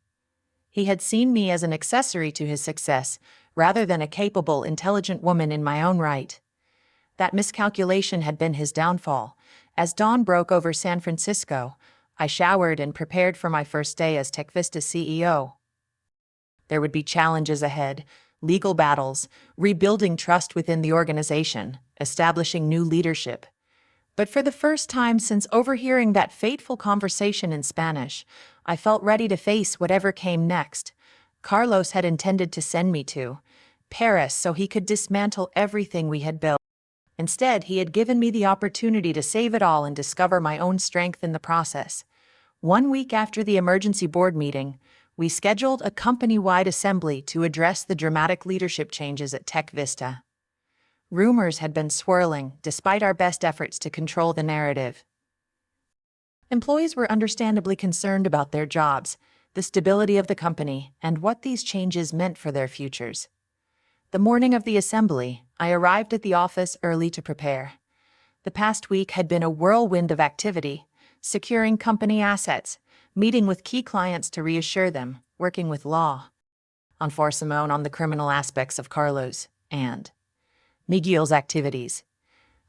He had seen me as an accessory to his success, rather than a capable, intelligent woman in my own right. That miscalculation had been his downfall. As dawn broke over San Francisco, I showered and prepared for my first day as TechVista CEO. There would be challenges ahead, legal battles, rebuilding trust within the organization, establishing new leadership. But for the first time since overhearing that fateful conversation in Spanish, I felt ready to face whatever came next. Carlos had intended to send me to Paris so he could dismantle everything we had built. Instead, he had given me the opportunity to save it all and discover my own strength in the process. 1 week after the emergency board meeting, we scheduled a company-wide assembly to address the dramatic leadership changes at TechVista. Rumors had been swirling, despite our best efforts to control the narrative. Employees were understandably concerned about their jobs, the stability of the company, and what these changes meant for their futures. The morning of the assembly, I arrived at the office early to prepare. The past week had been a whirlwind of activity, securing company assets, meeting with key clients to reassure them, working with law enforcement on the criminal aspects of Carlos and Miguel's activities.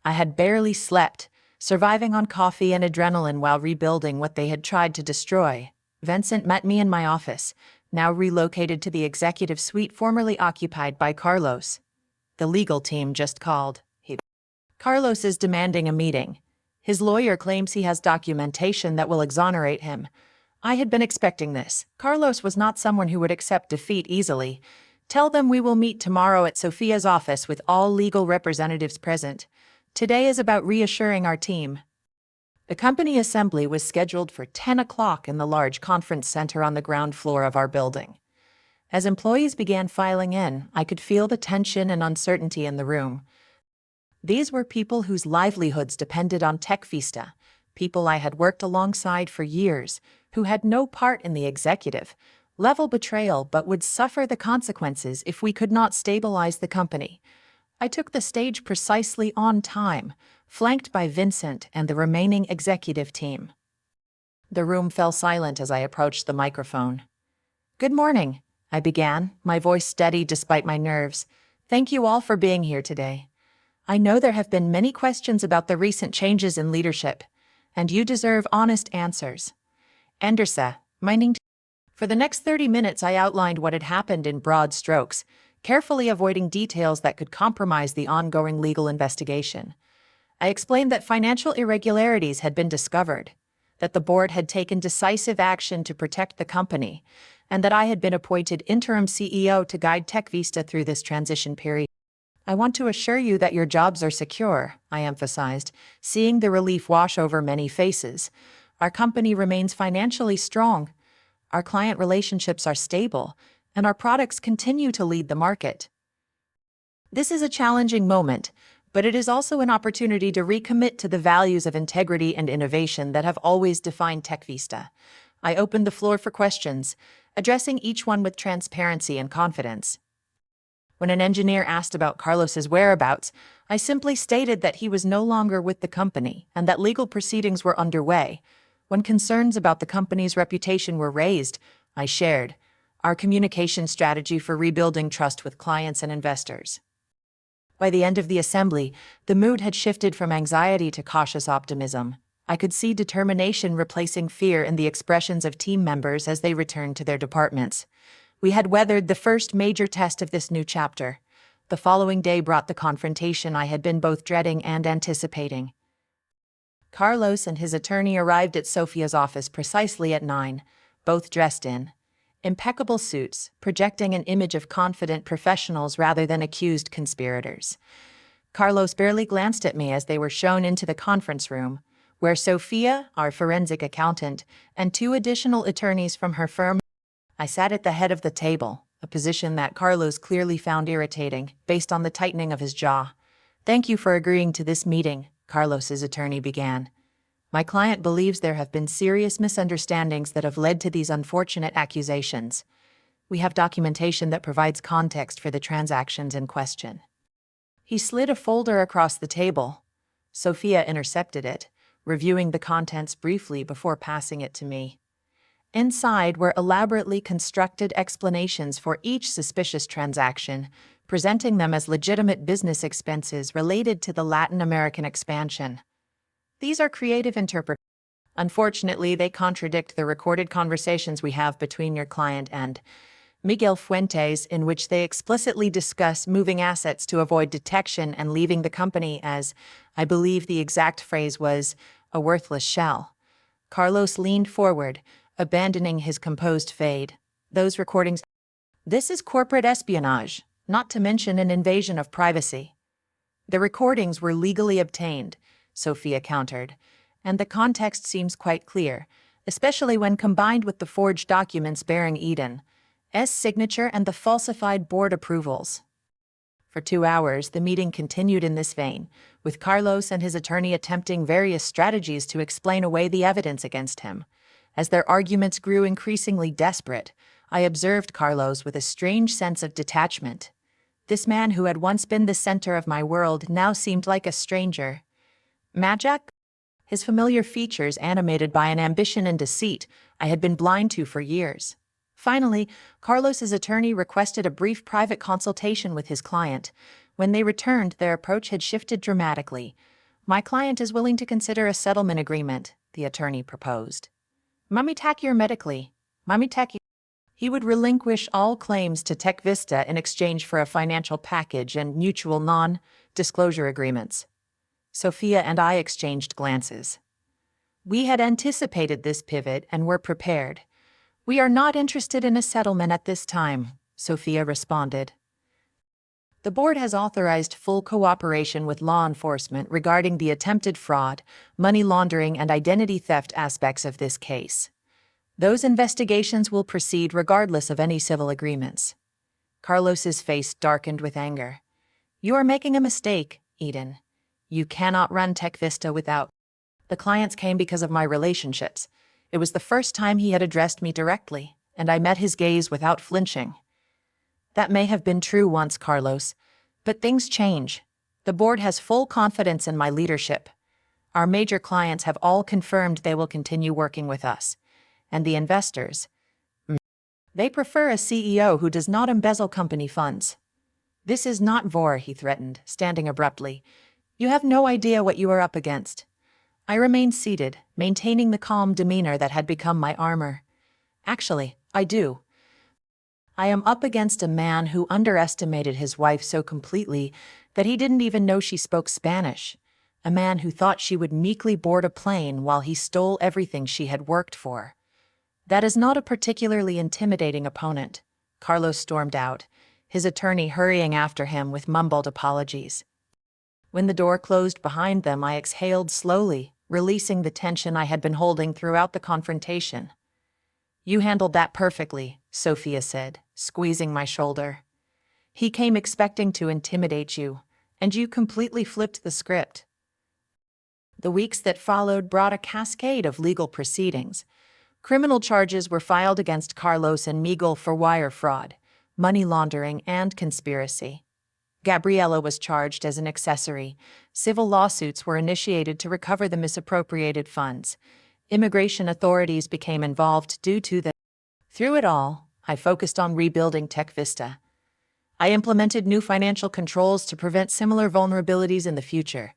I had barely slept, surviving on coffee and adrenaline while rebuilding what they had tried to destroy. Vincent met me in my office, now relocated to the executive suite formerly occupied by Carlos. The legal team just called. Carlos is demanding a meeting. His lawyer claims he has documentation that will exonerate him. I had been expecting this. Carlos was not someone who would accept defeat easily. Tell them we will meet tomorrow at Sophia's office with all legal representatives present. Today is about reassuring our team. The company assembly was scheduled for 10 o'clock in the large conference center on the ground floor of our building. As employees began filing in, I could feel the tension and uncertainty in the room. These were people whose livelihoods depended on TechVista, people I had worked alongside for years, who had no part in the executive-level betrayal but would suffer the consequences if we could not stabilize the company. I took the stage precisely on time, flanked by Vincent and the remaining executive team. The room fell silent as I approached the microphone. "Good morning," I began, my voice steady despite my nerves. "Thank you all for being here today. I know there have been many questions about the recent changes in leadership, and you deserve honest answers." Andersa, minding. For the next 30 minutes I outlined what had happened in broad strokes, carefully avoiding details that could compromise the ongoing legal investigation. I explained that financial irregularities had been discovered, that the board had taken decisive action to protect the company, and that I had been appointed interim CEO to guide TechVista through this transition period. "I want to assure you that your jobs are secure," I emphasized, seeing the relief wash over many faces. "Our company remains financially strong, our client relationships are stable, and our products continue to lead the market. This is a challenging moment, but it is also an opportunity to recommit to the values of integrity and innovation that have always defined TechVista." I opened the floor for questions, addressing each one with transparency and confidence. When an engineer asked about Carlos's whereabouts, I simply stated that he was no longer with the company and that legal proceedings were underway. When concerns about the company's reputation were raised, I shared our communication strategy for rebuilding trust with clients and investors. By the end of the assembly, the mood had shifted from anxiety to cautious optimism. I could see determination replacing fear in the expressions of team members as they returned to their departments. We had weathered the first major test of this new chapter. The following day brought the confrontation I had been both dreading and anticipating. Carlos and his attorney arrived at Sophia's office precisely at 9, both dressed in impeccable suits, projecting an image of confident professionals rather than accused conspirators. Carlos barely glanced at me as they were shown into the conference room, where Sophia, our forensic accountant, and two additional attorneys from her firm. I sat at the head of the table, a position that Carlos clearly found irritating, based on the tightening of his jaw. "Thank you for agreeing to this meeting," Carlos's attorney began. "My client believes there have been serious misunderstandings that have led to these unfortunate accusations. We have documentation that provides context for the transactions in question." He slid a folder across the table. Sophia intercepted it, reviewing the contents briefly before passing it to me. Inside were elaborately constructed explanations for each suspicious transaction, presenting them as legitimate business expenses related to the Latin American expansion. These are creative interpretations. Unfortunately, they contradict the recorded conversations we have between your client and Miguel Fuentes, in which they explicitly discuss moving assets to avoid detection and leaving the company as, I believe the exact phrase was, a worthless shell. Carlos leaned forward, abandoning his composed fade. "Those recordings. This is corporate espionage, not to mention an invasion of privacy." "The recordings were legally obtained," Sophia countered, "and the context seems quite clear, especially when combined with the forged documents bearing Eden's signature and the falsified board approvals." For 2 hours, the meeting continued in this vein, with Carlos and his attorney attempting various strategies to explain away the evidence against him. As their arguments grew increasingly desperate, I observed Carlos with a strange sense of detachment. This man who had once been the center of my world now seemed like a stranger. Magic? His familiar features animated by an ambition and deceit I had been blind to for years. Finally, Carlos's attorney requested a brief private consultation with his client. When they returned, their approach had shifted dramatically. "My client is willing to consider a settlement agreement," the attorney proposed. "Mamitakir medically. Mamitakir." He would relinquish all claims to Tech Vista in exchange for a financial package and mutual non-disclosure agreements. Sophia and I exchanged glances. We had anticipated this pivot and were prepared. "We are not interested in a settlement at this time," Sophia responded. "The board has authorized full cooperation with law enforcement regarding the attempted fraud, money laundering, and identity theft aspects of this case. Those investigations will proceed regardless of any civil agreements." Carlos's face darkened with anger. "You are making a mistake, Eden. You cannot run Tech Vista without." The clients came because of my relationships. It was the first time he had addressed me directly, and I met his gaze without flinching. "That may have been true once, Carlos, but things change. The board has full confidence in my leadership. Our major clients have all confirmed they will continue working with us. And the investors, they prefer a CEO who does not embezzle company funds." "This is not Vor," he threatened, standing abruptly. "You have no idea what you are up against." I remained seated, maintaining the calm demeanor that had become my armor. "Actually, I do. I am up against a man who underestimated his wife so completely that he didn't even know she spoke Spanish. A man who thought she would meekly board a plane while he stole everything she had worked for. That is not a particularly intimidating opponent." Carlos stormed out, his attorney hurrying after him with mumbled apologies. When the door closed behind them, I exhaled slowly, releasing the tension I had been holding throughout the confrontation. "You handled that perfectly," Sophia said, squeezing my shoulder. "He came expecting to intimidate you, and you completely flipped the script." The weeks that followed brought a cascade of legal proceedings. Criminal charges were filed against Carlos and Miguel for wire fraud, money laundering, and conspiracy. Gabriela was charged as an accessory. Civil lawsuits were initiated to recover the misappropriated funds. Immigration authorities became involved due to the... Through it all, I focused on rebuilding Tech Vista. I implemented new financial controls to prevent similar vulnerabilities in the future.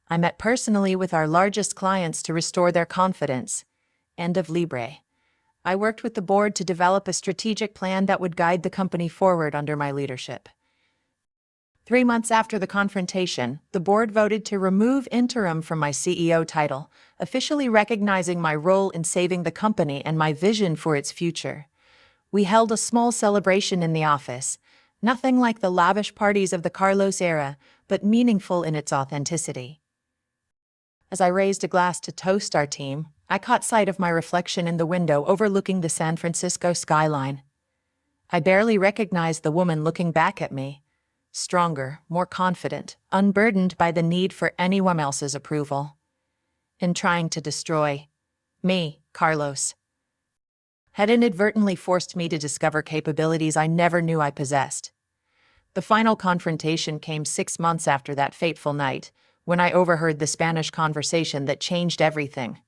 I met personally with our largest clients to restore their confidence. End of Libre. I worked with the board to develop a strategic plan that would guide the company forward under my leadership. 3 months after the confrontation, the board voted to remove interim from my CEO title, officially recognizing my role in saving the company and my vision for its future. We held a small celebration in the office, nothing like the lavish parties of the Carlos era, but meaningful in its authenticity. As I raised a glass to toast our team, I caught sight of my reflection in the window overlooking the San Francisco skyline. I barely recognized the woman looking back at me. Stronger, more confident, unburdened by the need for anyone else's approval. In trying to destroy me, Carlos had inadvertently forced me to discover capabilities I never knew I possessed. The final confrontation came 6 months after that fateful night, when I overheard the Spanish conversation that changed everything.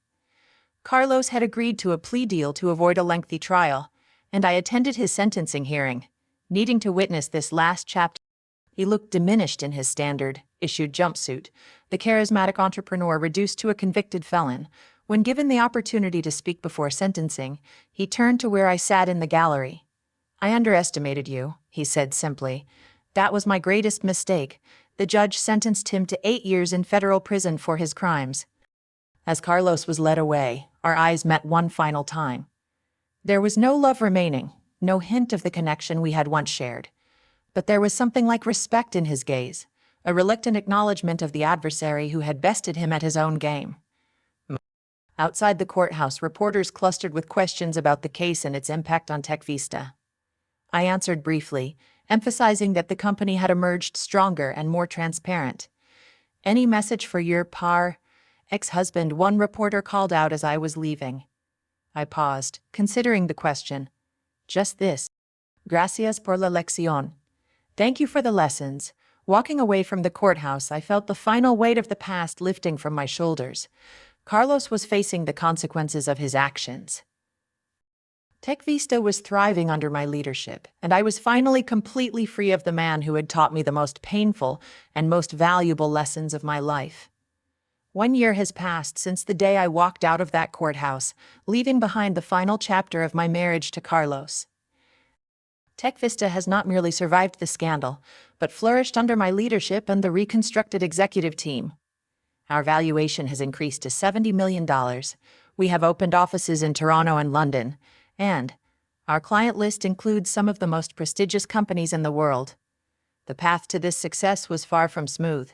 Carlos had agreed to a plea deal to avoid a lengthy trial, and I attended his sentencing hearing, needing to witness this last chapter. He looked diminished in his standard-issued jumpsuit, the charismatic entrepreneur reduced to a convicted felon. When given the opportunity to speak before sentencing, he turned to where I sat in the gallery. "I underestimated you," he said simply. "That was my greatest mistake." The judge sentenced him to 8 years in federal prison for his crimes. As Carlos was led away, our eyes met one final time. There was no love remaining, no hint of the connection we had once shared. But there was something like respect in his gaze, a reluctant acknowledgement of the adversary who had bested him at his own game. Outside the courthouse, reporters clustered with questions about the case and its impact on Tech Vista. I answered briefly, emphasizing that the company had emerged stronger and more transparent. "Any message for your ex-husband?" one reporter called out as I was leaving. I paused, considering the question. "Just this. Gracias por la lección. Thank you for the lessons." Walking away from the courthouse, I felt the final weight of the past lifting from my shoulders. Carlos was facing the consequences of his actions. Tech Vista was thriving under my leadership, and I was finally completely free of the man who had taught me the most painful and most valuable lessons of my life. 1 year has passed since the day I walked out of that courthouse, leaving behind the final chapter of my marriage to Carlos. Tech Vista has not merely survived the scandal, but flourished under my leadership and the reconstructed executive team. Our valuation has increased to $70 million. We have opened offices in Toronto and London, and our client list includes some of the most prestigious companies in the world. The path to this success was far from smooth.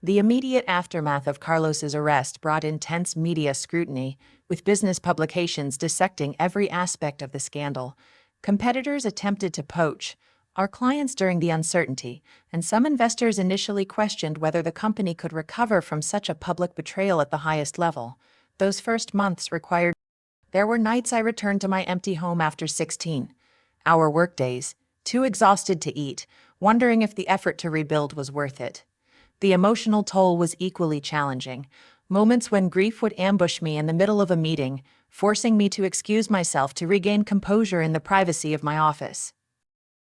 The immediate aftermath of Carlos's arrest brought intense media scrutiny, with business publications dissecting every aspect of the scandal. Competitors attempted to poach our clients during the uncertainty, and some investors initially questioned whether the company could recover from such a public betrayal at the highest level. Those first months required. There were nights I returned to my empty home after 16-hour workdays, too exhausted to eat, wondering if the effort to rebuild was worth it. The emotional toll was equally challenging. Moments when grief would ambush me in the middle of a meeting, forcing me to excuse myself to regain composure in the privacy of my office.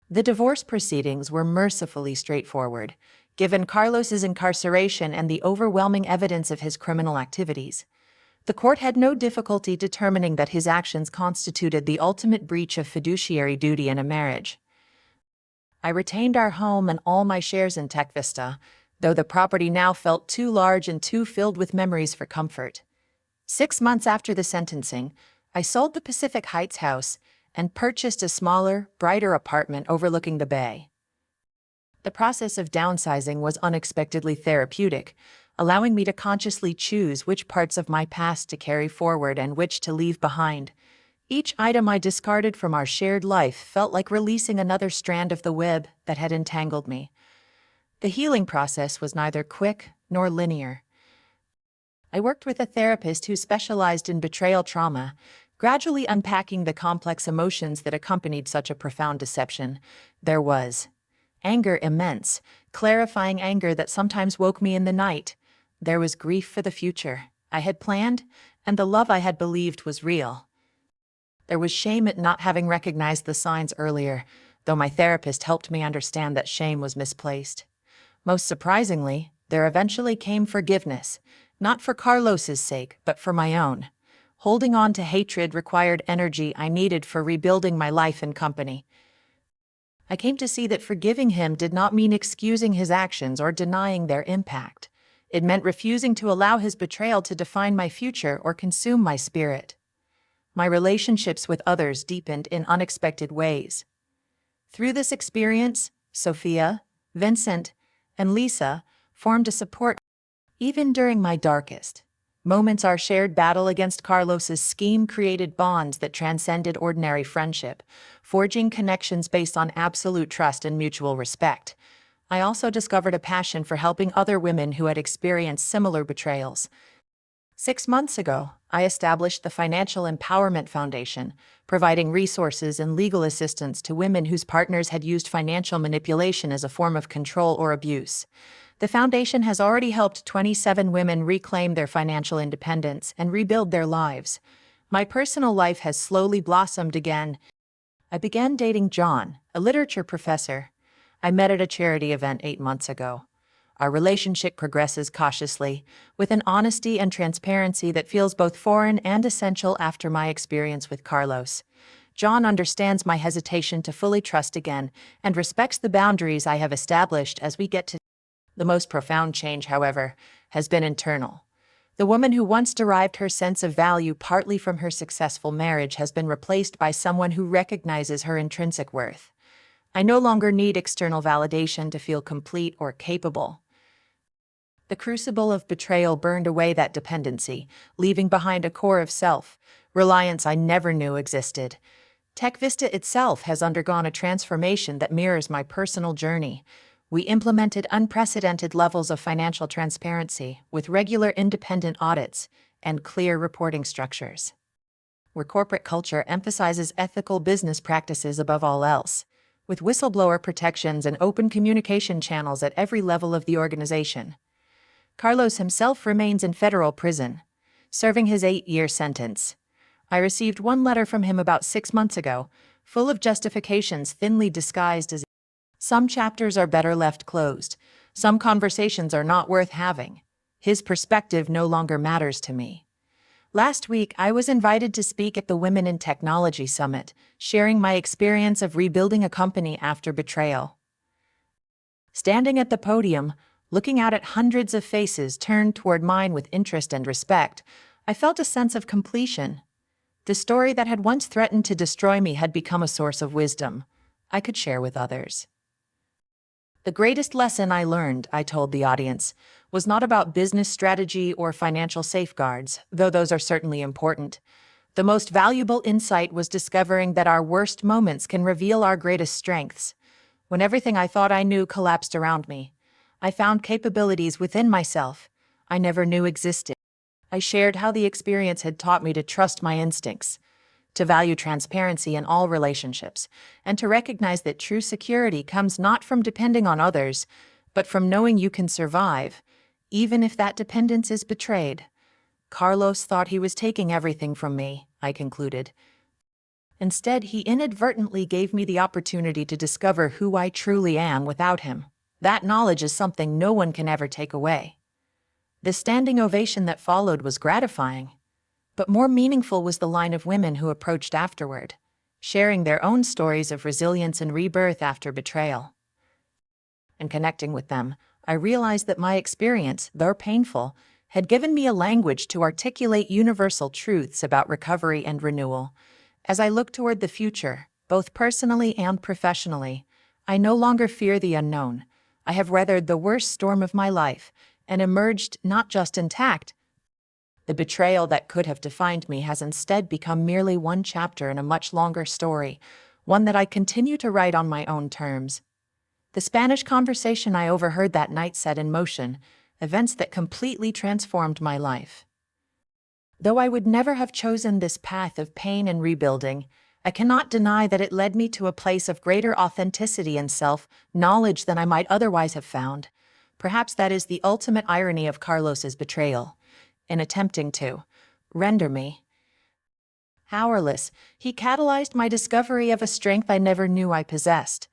The divorce proceedings were mercifully straightforward, given Carlos's incarceration and the overwhelming evidence of his criminal activities. The court had no difficulty determining that his actions constituted the ultimate breach of fiduciary duty in a marriage. I retained our home and all my shares in Tech Vista, though the property now felt too large and too filled with memories for comfort. 6 months after the sentencing, I sold the Pacific Heights house and purchased a smaller, brighter apartment overlooking the bay. The process of downsizing was unexpectedly therapeutic, allowing me to consciously choose which parts of my past to carry forward and which to leave behind. Each item I discarded from our shared life felt like releasing another strand of the web that had entangled me. The healing process was neither quick nor linear. I worked with a therapist who specialized in betrayal trauma, gradually unpacking the complex emotions that accompanied such a profound deception. There was anger, immense, clarifying anger that sometimes woke me in the night. There was grief for the future I had planned, and the love I had believed was real. There was shame at not having recognized the signs earlier, though my therapist helped me understand that shame was misplaced. Most surprisingly, there eventually came forgiveness, not for Carlos's sake, but for my own. Holding on to hatred required energy I needed for rebuilding my life and company. I came to see that forgiving him did not mean excusing his actions or denying their impact. It meant refusing to allow his betrayal to define my future or consume my spirit. My relationships with others deepened in unexpected ways. Through this experience, Sophia, Vincent, and Lisa formed a support even during my darkest moments. Our shared battle against Carlos's scheme created bonds that transcended ordinary friendship, forging connections based on absolute trust and mutual respect. I also discovered a passion for helping other women who had experienced similar betrayals. 6 months ago, I established the Financial Empowerment Foundation, providing resources and legal assistance to women whose partners had used financial manipulation as a form of control or abuse. The foundation has already helped 27 women reclaim their financial independence and rebuild their lives. My personal life has slowly blossomed again. I began dating John, a literature professor I met at a charity event 8 months ago. Our relationship progresses cautiously, with an honesty and transparency that feels both foreign and essential after my experience with Carlos. John understands my hesitation to fully trust again and respects the boundaries I have established as we get to. The most profound change, however, has been internal. The woman who once derived her sense of value partly from her successful marriage has been replaced by someone who recognizes her intrinsic worth. I no longer need external validation to feel complete or capable. The crucible of betrayal burned away that dependency, leaving behind a core of self-reliance I never knew existed. TechVista itself has undergone a transformation that mirrors my personal journey. We implemented unprecedented levels of financial transparency with regular independent audits and clear reporting structures, where corporate culture emphasizes ethical business practices above all else, with whistleblower protections and open communication channels at every level of the organization. Carlos himself remains in federal prison, serving his 8-year sentence. I received one letter from him about 6 months ago, full of justifications thinly disguised as some chapters are better left closed, some conversations are not worth having. His perspective no longer matters to me. Last week, I was invited to speak at the Women in Technology Summit, sharing my experience of rebuilding a company after betrayal. Standing at the podium, looking out at hundreds of faces turned toward mine with interest and respect, I felt a sense of completion. The story that had once threatened to destroy me had become a source of wisdom I could share with others. The greatest lesson I learned, I told the audience, was not about business strategy or financial safeguards, though those are certainly important. The most valuable insight was discovering that our worst moments can reveal our greatest strengths. When everything I thought I knew collapsed around me, I found capabilities within myself I never knew existed. I shared how the experience had taught me to trust my instincts, to value transparency in all relationships, and to recognize that true security comes not from depending on others, but from knowing you can survive, even if that dependence is betrayed. Carlos thought he was taking everything from me, I concluded. Instead, he inadvertently gave me the opportunity to discover who I truly am without him. That knowledge is something no one can ever take away. The standing ovation that followed was gratifying, but more meaningful was the line of women who approached afterward, sharing their own stories of resilience and rebirth after betrayal. And connecting with them, I realized that my experience, though painful, had given me a language to articulate universal truths about recovery and renewal. As I look toward the future, both personally and professionally, I no longer fear the unknown. I have weathered the worst storm of my life and emerged not just intact. The betrayal that could have defined me has instead become merely one chapter in a much longer story, one that I continue to write on my own terms. The Spanish conversation I overheard that night set in motion events that completely transformed my life. Though I would never have chosen this path of pain and rebuilding, I cannot deny that it led me to a place of greater authenticity and self-knowledge than I might otherwise have found. Perhaps that is the ultimate irony of Carlos's betrayal. In attempting to render me powerless, he catalyzed my discovery of a strength I never knew I possessed.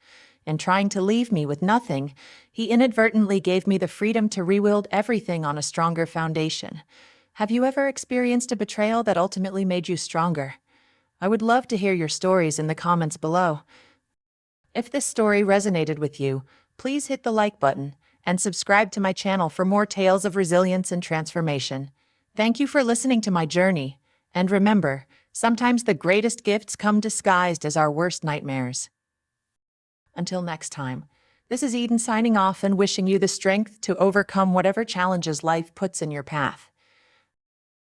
In trying to leave me with nothing, he inadvertently gave me the freedom to rebuild everything on a stronger foundation. Have you ever experienced a betrayal that ultimately made you stronger? I would love to hear your stories in the comments below. If this story resonated with you, please hit the like button and subscribe to my channel for more tales of resilience and transformation. Thank you for listening to my journey, and remember, sometimes the greatest gifts come disguised as our worst nightmares. Until next time, This is Eden signing off and wishing you the strength to overcome whatever challenges life puts in your path.